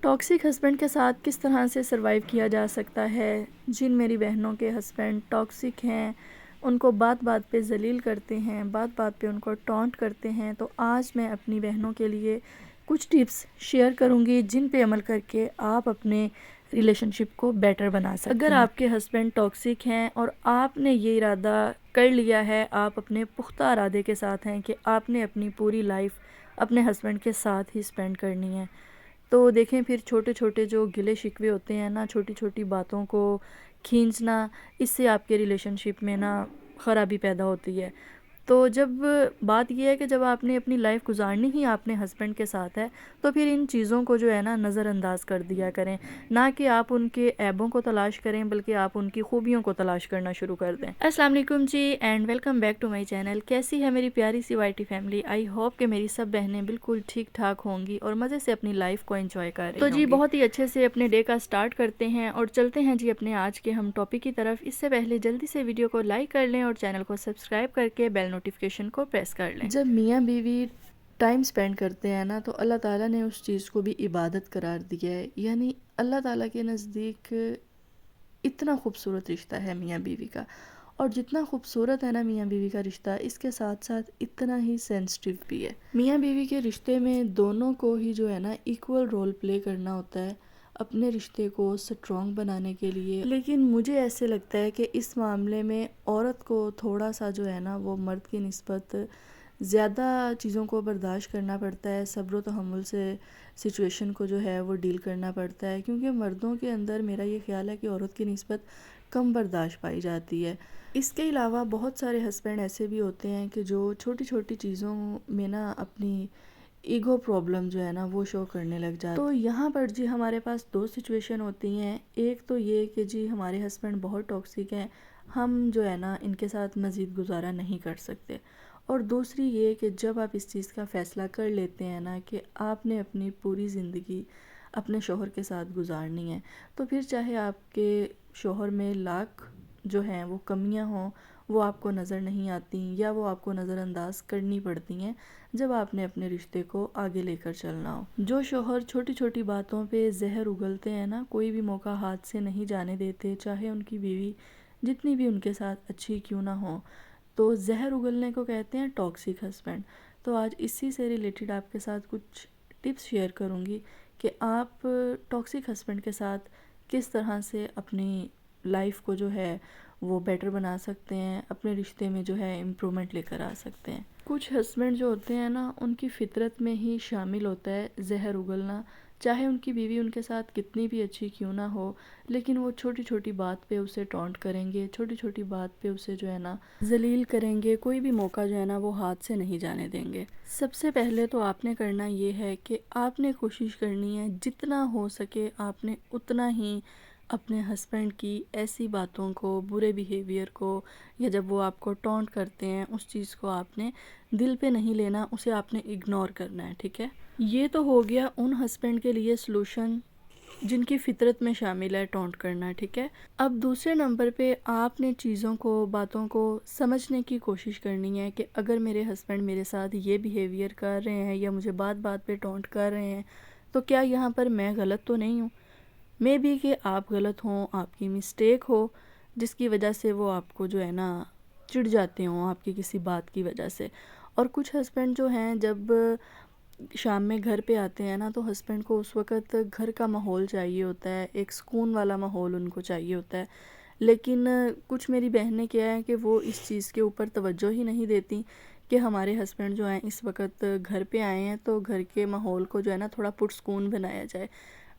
Toxic husband کے ساتھ کس طرح سے سروائیو کیا جا سکتا ہے؟ جن میری بہنوں کے ہسبینڈ ٹاکسک ہیں، ان کو بات بات پہ ذلیل کرتے ہیں، بات بات پہ ان کو ٹونٹ کرتے ہیں، تو آج میں اپنی بہنوں کے لیے کچھ ٹپس شیئر کروں گی جن پہ عمل کر کے آپ اپنے ریلیشن شپ کو بیٹر بنا سکتے ہیں۔ اگر آپ کے ہسبینڈ ٹاکسک ہیں اور آپ نے یہ ارادہ کر لیا ہے، آپ اپنے پختہ ارادے کے ساتھ ہیں کہ آپ نے اپنی پوری لائف اپنے ہسبینڈ کے ساتھ ہی سپینڈ کرنی ہے، تو دیکھیں پھر چھوٹے چھوٹے جو گلے شکوے ہوتے ہیں نا، چھوٹی چھوٹی باتوں کو کھینچنا، اس سے آپ کے ریلیشن شپ میں نا خرابی پیدا ہوتی ہے۔ تو جب بات یہ ہے کہ جب آپ نے اپنی لائف گزارنی ہی آپ نے ہسبینڈ کے ساتھ ہے، تو پھر ان چیزوں کو جو ہے نا نظر انداز کر دیا کریں، نہ کہ آپ ان کے عیبوں کو تلاش کریں بلکہ آپ ان کی خوبیوں کو تلاش کرنا شروع کر دیں۔ السلام علیکم جی and welcome back to my channel. کیسی ہے میری پیاری C Y T family? I hope کہ میری سب بہنیں بالکل ٹھیک ٹھاک ہوں گی اور مزے سے اپنی لائف کو انجوائے کر رہی ہوں گی۔ تو جی بہت ہی اچھے سے اپنے ڈے کا سٹارٹ کرتے ہیں اور چلتے ہیں جی اپنے آج کے ہم ٹاپک کی طرف۔ اس سے پہلے جلدی سے ویڈیو کو لائک کر لیں اور چینل کو سبسکرائب کر کے بیل نوٹیفیکیشن کو پریس کر لیں۔ جب میاں بیوی ٹائم سپینڈ کرتے ہیں نا، تو اللہ تعالیٰ نے اس چیز کو بھی عبادت قرار دیا ہے، یعنی اللہ تعالیٰ کے نزدیک اتنا خوبصورت رشتہ ہے میاں بیوی کا، اور جتنا خوبصورت ہے نا میاں بیوی کا رشتہ، اس کے ساتھ ساتھ اتنا ہی سینسٹیو بھی ہے۔ میاں بیوی کے رشتے میں دونوں کو ہی جو ہے نا ایکول رول پلے کرنا ہوتا ہے اپنے رشتے کو سٹرونگ بنانے کے لیے، لیکن مجھے ایسے لگتا ہے کہ اس معاملے میں عورت کو تھوڑا سا جو ہے نا وہ مرد کی نسبت زیادہ چیزوں کو برداشت کرنا پڑتا ہے، صبر و تحمل سے سچویشن کو جو ہے وہ ڈیل کرنا پڑتا ہے، کیونکہ مردوں کے اندر میرا یہ خیال ہے کہ عورت کی نسبت کم برداشت پائی جاتی ہے۔ اس کے علاوہ بہت سارے ہسبینڈ ایسے بھی ہوتے ہیں کہ جو چھوٹی چھوٹی چیزوں میں نا اپنی ایگو پرابلم جو ہے نا وہ شو کرنے لگ جاتے ہیں۔ تو یہاں پر جی ہمارے پاس دو سچویشن ہوتی ہیں، ایک تو یہ کہ جی ہمارے ہسبینڈ بہت ٹاکسک ہیں، ہم جو ہے نا ان کے ساتھ مزید گزارا نہیں کر سکتے، اور دوسری یہ کہ جب آپ اس چیز کا فیصلہ کر لیتے ہیں نا کہ آپ نے اپنی پوری زندگی اپنے شوہر کے ساتھ گزارنی ہے، تو پھر چاہے آپ کے شوہر میں لاکھ جو ہیں وہ کمیاں ہوں، وہ آپ کو نظر نہیں آتی یا وہ آپ کو نظر انداز کرنی پڑتی ہیں جب آپ نے اپنے رشتے کو آگے لے کر چلنا ہو۔ جو شوہر چھوٹی چھوٹی باتوں پہ زہر اگلتے ہیں نا، کوئی بھی موقع ہاتھ سے نہیں جانے دیتے، چاہے ان کی بیوی جتنی بھی ان کے ساتھ اچھی کیوں نہ ہو، تو زہر اگلنے کو کہتے ہیں ٹاکسک ہسبینڈ۔ تو آج اسی سے ریلیٹڈ آپ کے ساتھ کچھ ٹپس شیئر کروں گی کہ آپ ٹاکسک ہسبینڈ کے ساتھ کس طرح سے اپنی لائف کو جو ہے وہ بیٹر بنا سکتے ہیں، اپنے رشتے میں جو ہے امپرومنٹ لے کر آ سکتے ہیں۔ کچھ ہسبینڈ جو ہوتے ہیں نا، ان کی فطرت میں ہی شامل ہوتا ہے زہر اگلنا، چاہے ان کی بیوی ان کے ساتھ کتنی بھی اچھی کیوں نہ ہو، لیکن وہ چھوٹی چھوٹی بات پہ اسے ٹونٹ کریں گے، چھوٹی چھوٹی بات پہ اسے جو ہے نا ذلیل کریں گے، کوئی بھی موقع جو ہے نا وہ ہاتھ سے نہیں جانے دیں گے۔ سب سے پہلے تو آپ نے کرنا یہ ہے کہ آپ نے کوشش کرنی ہے جتنا ہو سکے آپ نے اتنا ہی اپنے ہسبینڈ کی ایسی باتوں کو، برے بیہیویئر کو، یا جب وہ آپ کو ٹونٹ کرتے ہیں اس چیز کو آپ نے دل پہ نہیں لینا، اسے آپ نے اگنور کرنا ہے، ٹھیک ہے؟ یہ تو ہو گیا ان ہسبینڈ کے لیے سلوشن جن کی فطرت میں شامل ہے ٹونٹ کرنا، ٹھیک ہے؟ اب دوسرے نمبر پہ آپ نے چیزوں کو، باتوں کو سمجھنے کی کوشش کرنی ہے کہ اگر میرے ہسبینڈ میرے ساتھ یہ بیہیویئر کر رہے ہیں یا مجھے بات بات پہ ٹونٹ کر رہے ہیں، تو کیا یہاں پر میں غلط تو نہیں ہوں؟ مے بی کہ آپ غلط ہوں، آپ کی مسٹیک ہو، جس کی وجہ سے وہ آپ کو جو ہے نا چڑ جاتے ہوں آپ کی کسی بات کی وجہ سے۔ اور کچھ ہسبینڈ جو ہیں جب شام میں گھر پہ آتے ہیں نا، تو ہسبینڈ کو اس وقت گھر کا ماحول چاہیے ہوتا ہے، ایک سکون والا ماحول ان کو چاہیے ہوتا ہے، لیکن کچھ میری بہنیں کیا ہے کہ وہ اس چیز کے اوپر توجہ ہی نہیں دیتی کہ ہمارے ہسبینڈ جو ہیں اس وقت گھر پہ آئے ہیں، تو گھر کے ماحول کو جو ہے نا تھوڑا پرسکون بنایا جائے۔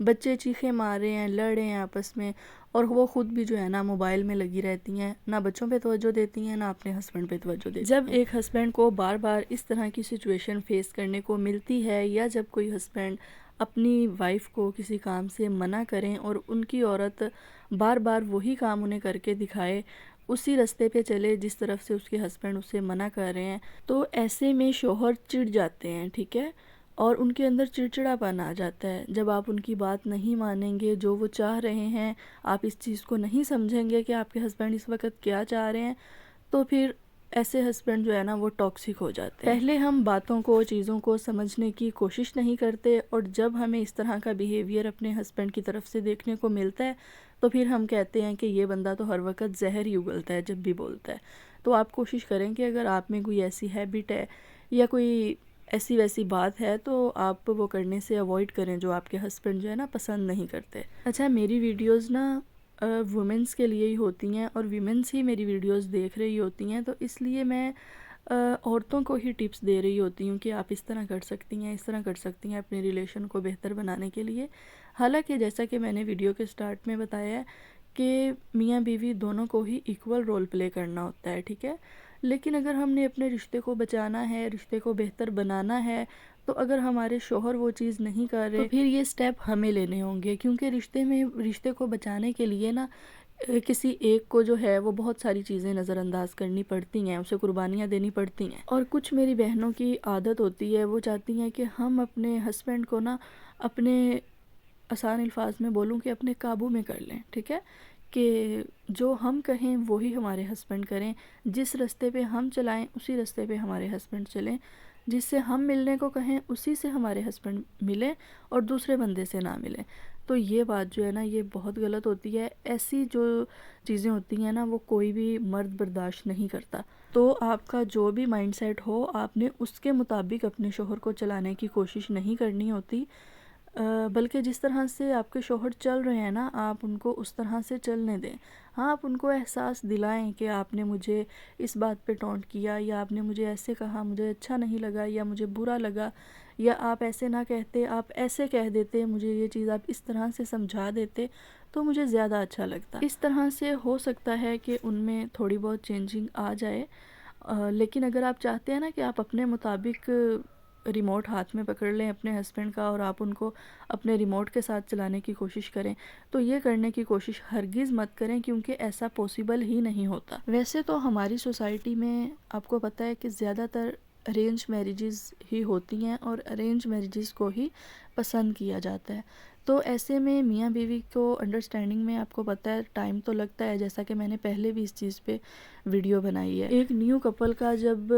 بچے چیخیں مار رہے ہیں، لڑ رہے ہیں آپس میں، اور وہ خود بھی جو ہے نا موبائل میں لگی رہتی ہیں، نہ بچوں پہ توجہ دیتی ہیں، نہ اپنے ہسبینڈ پہ توجہ دیتی ہیں۔ جب ایک ہسبینڈ کو بار بار اس طرح کی سچویشن فیس کرنے کو ملتی ہے، یا جب کوئی ہسبینڈ اپنی وائف کو کسی کام سے منع کریں اور ان کی عورت بار بار وہی کام انہیں کر کے دکھائے، اسی رستے پہ چلے جس طرف سے اس کے ہسبینڈ اسے منع کر رہے ہیں، تو ایسے میں شوہر چڑ جاتے ہیں، ٹھیک ہے؟ اور ان کے اندر چڑچڑا پن آ جاتا ہے۔ جب آپ ان کی بات نہیں مانیں گے، جو وہ چاہ رہے ہیں، آپ اس چیز کو نہیں سمجھیں گے کہ آپ کے ہسبینڈ اس وقت کیا چاہ رہے ہیں، تو پھر ایسے ہسبینڈ جو ہے نا وہ ٹاکسک ہو جاتے ہیں۔ پہلے ہم باتوں کو چیزوں کو سمجھنے کی کوشش نہیں کرتے، اور جب ہمیں اس طرح کا بیہیویئر اپنے ہسبینڈ کی طرف سے دیکھنے کو ملتا ہے تو پھر ہم کہتے ہیں کہ یہ بندہ تو ہر وقت زہر ہی اگلتا ہے جب بھی بولتا ہے۔ تو آپ کوشش کریں کہ اگر آپ میں کوئی ایسی ہیبٹ ہے یا کوئی ایسی ویسی بات ہے تو آپ وہ کرنے سے اوائڈ کریں جو آپ کے ہسبینڈ جو ہے نا پسند نہیں کرتے۔ اچھا، میری ویڈیوز نا وومنس کے لیے ہی ہوتی ہیں اور ویمنس ہی میری ویڈیوز دیکھ رہی ہوتی ہیں، تو اس لیے میں عورتوں کو ہی ٹپس دے رہی ہوتی ہوں کہ آپ اس طرح کر سکتی ہیں، اس طرح کر سکتی ہیں اپنے ریلیشن کو بہتر بنانے کے لیے۔ حالانکہ جیسا کہ میں نے ویڈیو کے سٹارٹ میں بتایا ہے کہ میاں بیوی دونوں کو ہی ایکول رول پلے کرنا ہوتا ہے، ٹھیک ہے؟ لیکن اگر ہم نے اپنے رشتے کو بچانا ہے، رشتے کو بہتر بنانا ہے، تو اگر ہمارے شوہر وہ چیز نہیں کر رہے تو پھر یہ سٹیپ ہمیں لینے ہوں گے، کیونکہ رشتے کو بچانے کے لیے نا کسی ایک کو جو ہے وہ بہت ساری چیزیں نظر انداز کرنی پڑتی ہیں، اسے قربانیاں دینی پڑتی ہیں۔ اور کچھ میری بہنوں کی عادت ہوتی ہے، وہ چاہتی ہیں کہ ہم اپنے ہسبینڈ کو نا اپنے آسان الفاظ میں بولوں کہ اپنے قابو میں کر لیں، ٹھیک ہے؟ کہ جو ہم کہیں وہی ہمارے ہسبینڈ کریں، جس رستے پہ ہم چلائیں اسی رستے پہ ہمارے ہسبینڈ چلیں، جس سے ہم ملنے کو کہیں اسی سے ہمارے ہسبینڈ ملیں اور دوسرے بندے سے نہ ملیں۔ تو یہ بات جو ہے نا یہ بہت غلط ہوتی ہے۔ ایسی جو چیزیں ہوتی ہیں نا وہ کوئی بھی مرد برداشت نہیں کرتا۔ تو آپ کا جو بھی مائنڈ سیٹ ہو، آپ نے اس کے مطابق اپنے شوہر کو چلانے کی کوشش نہیں کرنی ہوتی، بلکہ جس طرح سے آپ کے شوہر چل رہے ہیں نا آپ ان کو اس طرح سے چلنے دیں۔ ہاں، آپ ان کو احساس دلائیں کہ آپ نے مجھے اس بات پہ ٹونٹ کیا، یا آپ نے مجھے ایسے کہا، مجھے اچھا نہیں لگا یا مجھے برا لگا، یا آپ ایسے نہ کہتے، آپ ایسے کہہ دیتے، مجھے یہ چیز آپ اس طرح سے سمجھا دیتے تو مجھے زیادہ اچھا لگتا۔ اس طرح سے ہو سکتا ہے کہ ان میں تھوڑی بہت چینجنگ آ جائے، لیکن اگر آپ چاہتے ہیں نا کہ آپ اپنے مطابق ریموٹ ہاتھ میں پکڑ لیں اپنے ہسبینڈ کا اور آپ ان کو اپنے ریموٹ کے ساتھ چلانے کی کوشش کریں، تو یہ کرنے کی کوشش ہرگز مت کریں، کیونکہ ایسا پاسبل ہی نہیں ہوتا۔ ویسے تو ہماری سوسائٹی میں آپ کو پتہ ہے کہ زیادہ تر ارینج میریجز ہی ہوتی ہیں اور ارینج میریجز کو ہی پسند کیا جاتا ہے۔ تو ایسے میں میاں بیوی کو انڈرسٹینڈنگ میں آپ کو پتہ ہے ٹائم تو لگتا ہے، جیسا کہ میں نے پہلے بھی اس چیز پہ ویڈیو بنائی ہے۔ ایک نیو کپل کا جب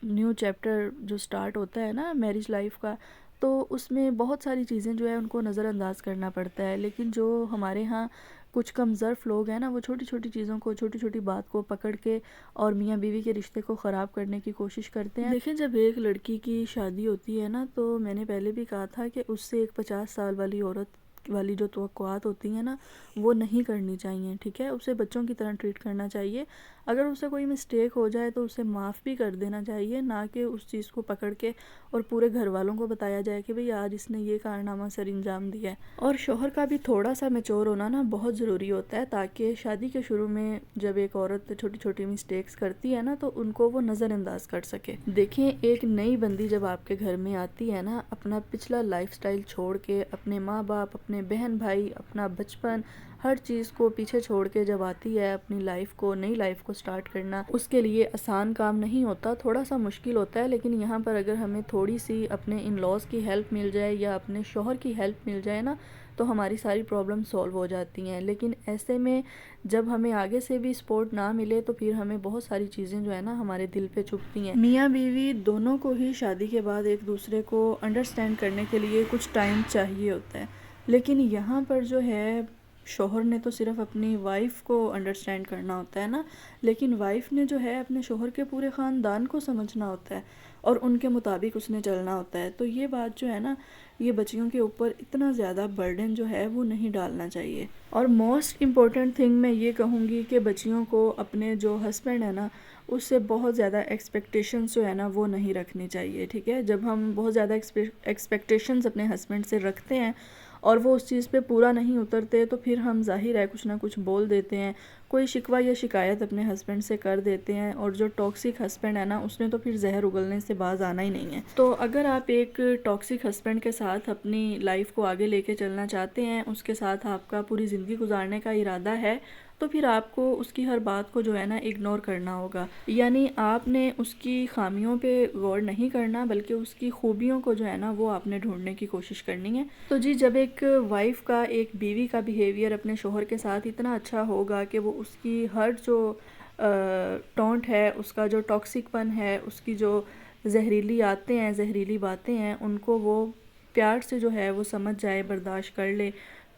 نیو چیپٹر جو سٹارٹ ہوتا ہے نا میرج لائف کا، تو اس میں بہت ساری چیزیں جو ہے ان کو نظر انداز کرنا پڑتا ہے، لیکن جو ہمارے ہاں کچھ کم ظرف لوگ ہیں نا وہ چھوٹی چھوٹی چیزوں کو، چھوٹی چھوٹی بات کو پکڑ کے اور میاں بیوی کے رشتے کو خراب کرنے کی کوشش کرتے ہیں۔ دیکھیں، جب ایک لڑکی کی شادی ہوتی ہے نا تو میں نے پہلے بھی کہا تھا کہ اس سے ایک 50 سال والی عورت والی جو توقعات ہوتی ہیں نا وہ نہیں کرنی چاہیے، ٹھیک ہے؟ اسے بچوں کی طرح ٹریٹ کرنا چاہیے۔ اگر اسے کوئی مسٹیک ہو جائے تو اسے معاف بھی کر دینا چاہیے، نہ کہ اس چیز کو پکڑ کے اور پورے گھر والوں کو بتایا جائے کہ بھئی آج اس نے یہ کارنامہ سر انجام دیا ہے۔ اور شوہر کا بھی تھوڑا سا میچور ہونا نا بہت ضروری ہوتا ہے، تاکہ شادی کے شروع میں جب ایک عورت چھوٹی چھوٹی مسٹیکس کرتی ہے نا تو ان کو وہ نظر انداز کر سکے۔ دیکھیں، ایک نئی بندی جب آپ کے گھر میں آتی ہے نا، اپنا پچھلا لائف سٹائل چھوڑ کے، اپنے ماں باپ، اپنے بہن بھائی، اپنا بچپن، ہر چیز کو پیچھے چھوڑ کے جب آتی ہے اپنی نئی لائف کو سٹارٹ کرنا، اس کے لیے آسان کام نہیں ہوتا، تھوڑا سا مشکل ہوتا ہے۔ لیکن یہاں پر اگر ہمیں تھوڑی سی اپنے ان لاز کی ہیلپ مل جائے یا اپنے شوہر کی ہیلپ مل جائے نا تو ہماری ساری پرابلم سولو ہو جاتی ہیں۔ لیکن ایسے میں جب ہمیں آگے سے بھی سپورٹ نہ ملے تو پھر ہمیں بہت ساری چیزیں جو ہے نا ہمارے دل پہ چبھتی ہیں۔ میاں بیوی دونوں کو ہی شادی کے بعد ایک دوسرے کو انڈرسٹینڈ کرنے کے لیے کچھ ٹائم چاہیے ہوتا ہے، لیکن یہاں پر جو ہے شوہر نے تو صرف اپنی وائف کو انڈرسٹینڈ کرنا ہوتا ہے نا، لیکن وائف نے جو ہے اپنے شوہر کے پورے خاندان کو سمجھنا ہوتا ہے اور ان کے مطابق اس نے چلنا ہوتا ہے۔ تو یہ بات جو ہے نا یہ بچیوں کے اوپر اتنا زیادہ برڈن جو ہے وہ نہیں ڈالنا چاہیے۔ اور موسٹ امپورٹنٹ تھنگ میں یہ کہوں گی کہ بچیوں کو اپنے جو ہسبینڈ ہے نا اس سے بہت زیادہ ایکسپیکٹیشنز جو ہے نا وہ نہیں رکھنی چاہیے، ٹھیک ہے؟ جب ہم بہت زیادہ ایکسپیکٹیشنز اپنے ہسبینڈ سے رکھتے ہیں اور وہ اس چیز پہ پورا نہیں اترتے تو پھر ہم ظاہر ہے کچھ نہ کچھ بول دیتے ہیں، کوئی شکوہ یا شکایت اپنے ہسبینڈ سے کر دیتے ہیں، اور جو ٹاکسک ہسبینڈ ہے نا اس نے تو پھر زہر اگلنے سے باز آنا ہی نہیں ہے۔ تو اگر آپ ایک ٹاکسک ہسبینڈ کے ساتھ اپنی لائف کو آگے لے کے چلنا چاہتے ہیں، اس کے ساتھ آپ کا پوری زندگی گزارنے کا ارادہ ہے، تو پھر آپ کو اس کی ہر بات کو جو ہے نا اگنور کرنا ہوگا۔ یعنی آپ نے اس کی خامیوں پہ غور نہیں کرنا بلکہ اس کی خوبیوں کو جو ہے نا وہ آپ نے ڈھونڈنے کی کوشش کرنی ہے۔ تو جی، جب ایک وائف کا، ایک بیوی کا بیہیویئر اپنے شوہر کے ساتھ اتنا اچھا ہوگا کہ وہ اس کی ہر جو ٹونٹ ہے، اس کا جو ٹاکسک پن ہے، اس کی جو زہریلی عادتیں ہیں، زہریلی باتیں ہیں، ان کو وہ پیار سے جو ہے وہ سمجھ جائے، برداشت کر لے،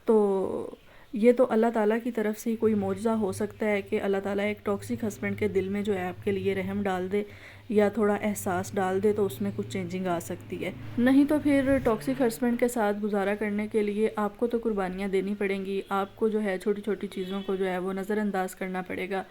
تو یہ تو اللہ تعالیٰ کی طرف سے ہی کوئی معجزہ ہو سکتا ہے کہ اللہ تعالیٰ ایک ٹاکسک ہسبینڈ کے دل میں جو ہے آپ کے لیے رحم ڈال دے یا تھوڑا احساس ڈال دے، تو اس میں کچھ چینجنگ آ سکتی ہے۔ نہیں تو پھر ٹاکسک ہسبینڈ کے ساتھ گزارا کرنے کے لیے آپ کو تو قربانیاں دینی پڑیں گی، آپ کو جو ہے چھوٹی چھوٹی چیزوں کو جو ہے وہ نظر انداز کرنا پڑے گا،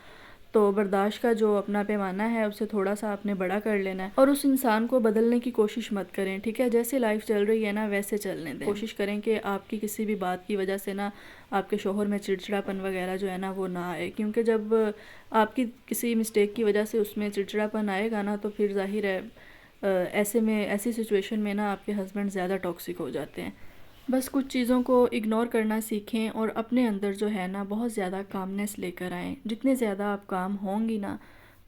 تو برداشت کا جو اپنا پیمانہ ہے اسے تھوڑا سا آپ نے بڑا کر لینا ہے، اور اس انسان کو بدلنے کی کوشش مت کریں، ٹھیک ہے؟ جیسے لائف چل رہی ہے نا ویسے چلنے دیں، کوشش کریں کہ آپ کی کسی بھی بات کی وجہ سے نا آپ کے شوہر میں چڑچڑاپن وغیرہ جو ہے نا وہ نہ آئے، کیونکہ جب آپ کی کسی مسٹیک کی وجہ سے اس میں چڑچڑاپن آئے گا نا تو پھر ظاہر ہے ایسی سچویشن میں نا آپ کے ہسبینڈ زیادہ ٹاکسک ہو جاتے ہیں۔ بس کچھ چیزوں کو اگنور کرنا سیکھیں اور اپنے اندر جو ہے نا بہت زیادہ کامنس لے کر آئیں۔ جتنے زیادہ آپ کام ہوں گی نا،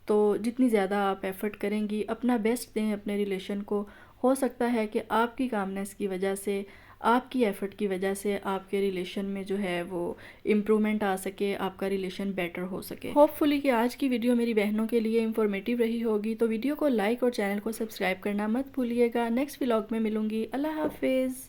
تو جتنی زیادہ آپ ایفرٹ کریں گی، اپنا بیسٹ دیں اپنے ریلیشن کو، ہو سکتا ہے کہ آپ کی کامنس کی وجہ سے، آپ کی ایفرٹ کی وجہ سے آپ کے ریلیشن میں جو ہے وہ امپرومنٹ آ سکے، آپ کا ریلیشن بیٹر ہو سکے۔ ہوپ فلی کہ آج کی ویڈیو میری بہنوں کے لیے انفارمیٹیو رہی ہوگی، تو ویڈیو کو لائک اور چینل کو سبسکرائب کرنا مت بھولیے گا۔ نیکسٹ ولاگ میں ملوں گی۔ اللہ حافظ۔